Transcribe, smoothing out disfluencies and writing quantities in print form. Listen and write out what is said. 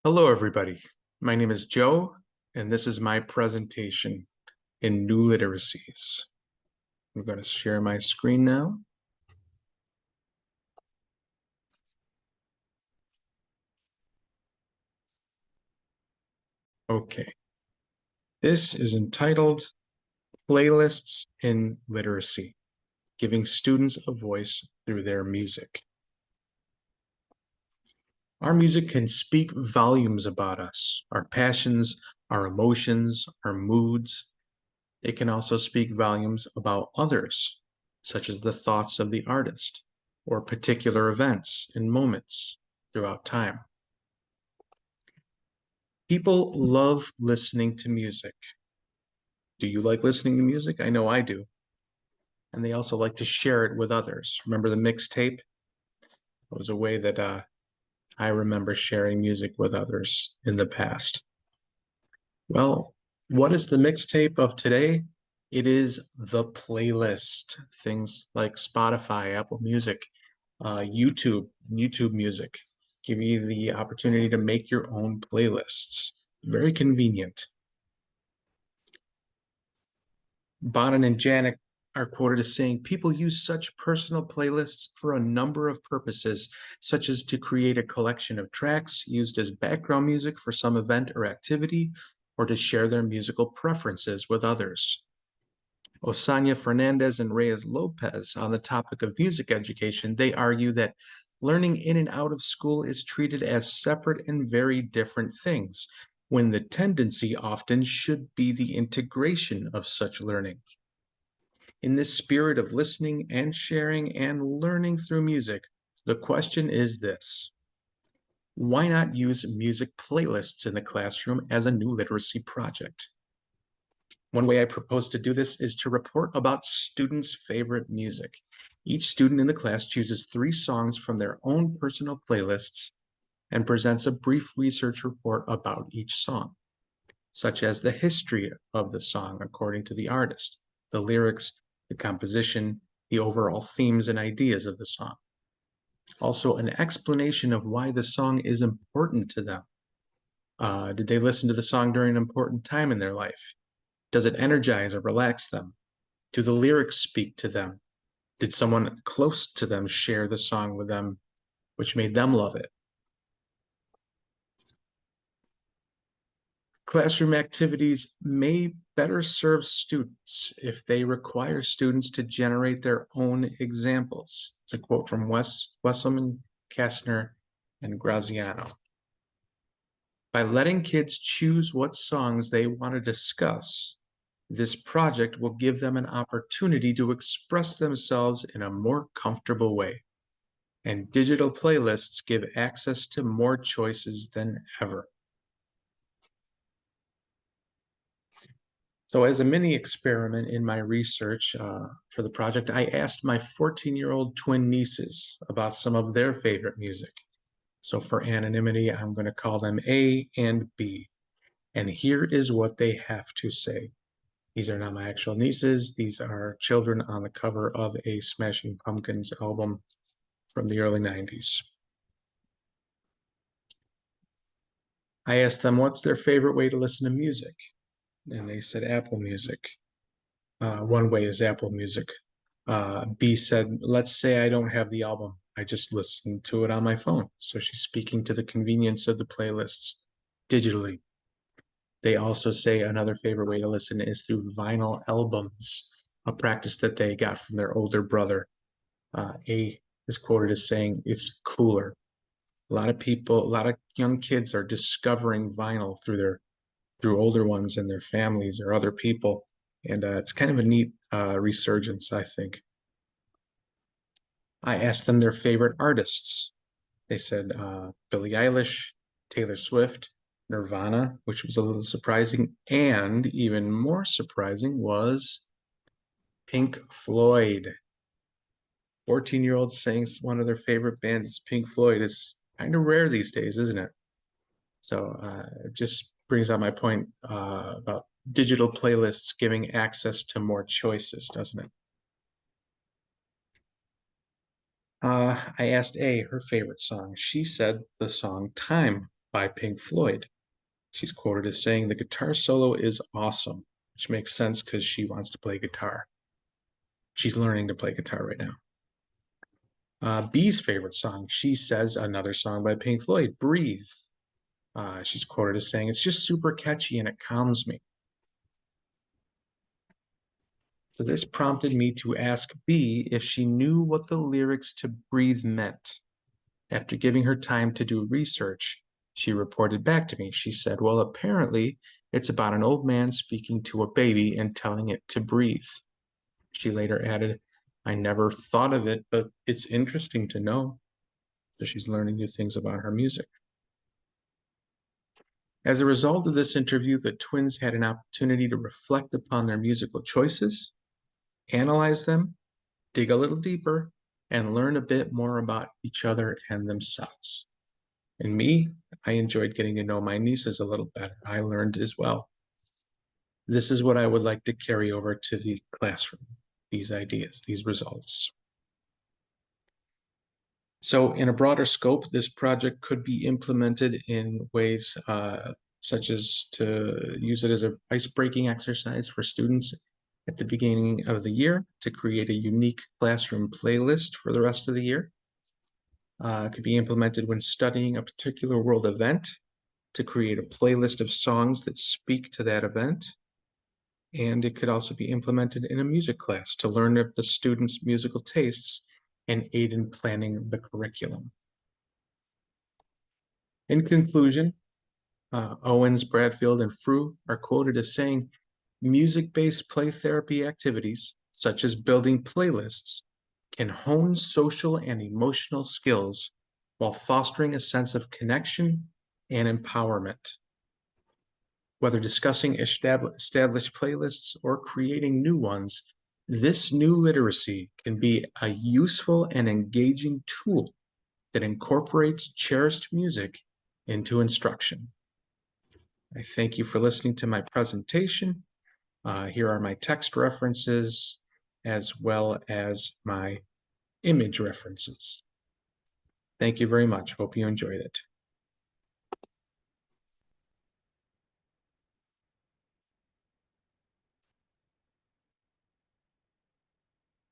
Hello, everybody. My name is Joe, and this is my presentation in New Literacies. I'm going to share my screen now. Okay. This is entitled Playlists in Literacy, Giving Students a Voice Through Their Music. Our music can speak volumes about us, our passions, our emotions, our moods. It can also speak volumes about others, such as the thoughts of the artist or particular events and moments throughout time. People love listening to music. Do you like listening to music? I know I do. And they also like to share it with others. Remember the mixtape? It was a way that I remember sharing music with others in the past. Well, what is the mixtape of today? It is the playlist. Things like Spotify, Apple Music, YouTube Music give you the opportunity to make your own playlists. Very convenient. Bonin and Janik are quoted as saying, people use such personal playlists for a number of purposes, such as to create a collection of tracks used as background music for some event or activity, or to share their musical preferences with others. Osanya Fernandez and Reyes Lopez, on the topic of music education, they argue that learning in and out of school is treated as separate and very different things, when the tendency often should be the integration of such learning. In this spirit of listening and sharing and learning through music, the question is this: why not use music playlists in the classroom as a new literacy project? One way I propose to do this is to report about students' favorite music. Each student in the class chooses 3 songs from their own personal playlists and presents a brief research report about each song, such as the history of the song according to the artist, the lyrics, the composition, the overall themes and ideas of the song. Also, an explanation of why the song is important to them. Did they listen to the song during an important time in their life? Does it energize or relax them? Do the lyrics speak to them? Did someone close to them share the song with them, which made them love it? Classroom activities may better serve students if they require students to generate their own examples. It's a quote from Wesselman, Kastner, and Graziano. By letting kids choose what songs they want to discuss, this project will give them an opportunity to express themselves in a more comfortable way. And digital playlists give access to more choices than ever. So as a mini experiment in my research for the project, I asked my 14-year-old twin nieces about some of their favorite music. So for anonymity, I'm going to call them A and B. And here is what they have to say. These are not my actual nieces. These are children on the cover of a Smashing Pumpkins album from the early 90s. I asked them what's their favorite way to listen to music. And they said Apple Music. One way is Apple Music. B said, let's say I don't have the album. I just listen to it on my phone. So she's speaking to the convenience of the playlists digitally. They also say another favorite way to listen is through vinyl albums, a practice that they got from their older brother. A is quoted as saying, it's cooler. A lot of people, a lot of young kids are discovering vinyl through older ones and their families or other people. And it's kind of a neat resurgence, I think. I asked them their favorite artists. They said Billie Eilish, Taylor Swift, Nirvana, which was a little surprising. And even more surprising was Pink Floyd. 14-year-olds saying one of their favorite bands is Pink Floyd. It's kind of rare these days, isn't it? So it just brings out my point about digital playlists giving access to more choices, doesn't it? I asked A her favorite song. She said the song Time by Pink Floyd. She's quoted as saying, "The guitar solo is awesome," which makes sense because she wants to play guitar. She's learning to play guitar right now. B's favorite song, she says, another song by Pink Floyd, "Breathe." She's quoted as saying, "It's just super catchy and it calms me." So this prompted me to ask B if she knew what the lyrics to "Breathe" meant. After giving her time to do research, she reported back to me. She said, "Well, apparently it's about an old man speaking to a baby and telling it to breathe." She later added, "I never thought of it, but it's interesting to know." So she's learning new things about her music. As a result of this interview, the twins had an opportunity to reflect upon their musical choices, analyze them, dig a little deeper, and learn a bit more about each other and themselves. And me, I enjoyed getting to know my nieces a little better. I learned as well. This is what I would like to carry over to the classroom, these ideas, these results. So in a broader scope, this project could be implemented in ways such as to use it as an ice-breaking exercise for students at the beginning of the year to create a unique classroom playlist for the rest of the year. It could be implemented when studying a particular world event to create a playlist of songs that speak to that event. And it could also be implemented in a music class to learn of the students' musical tastes and aid in planning the curriculum. In conclusion, Owens, Bradfield, and Frew are quoted as saying, "Music-based play therapy activities, such as building playlists, can hone social and emotional skills while fostering a sense of connection and empowerment." Whether discussing established playlists or creating new ones, this new literacy can be a useful and engaging tool that incorporates cherished music into instruction. I thank you for listening to my presentation. Here are my text references as well as my image references. Thank you very much. Hope you enjoyed it.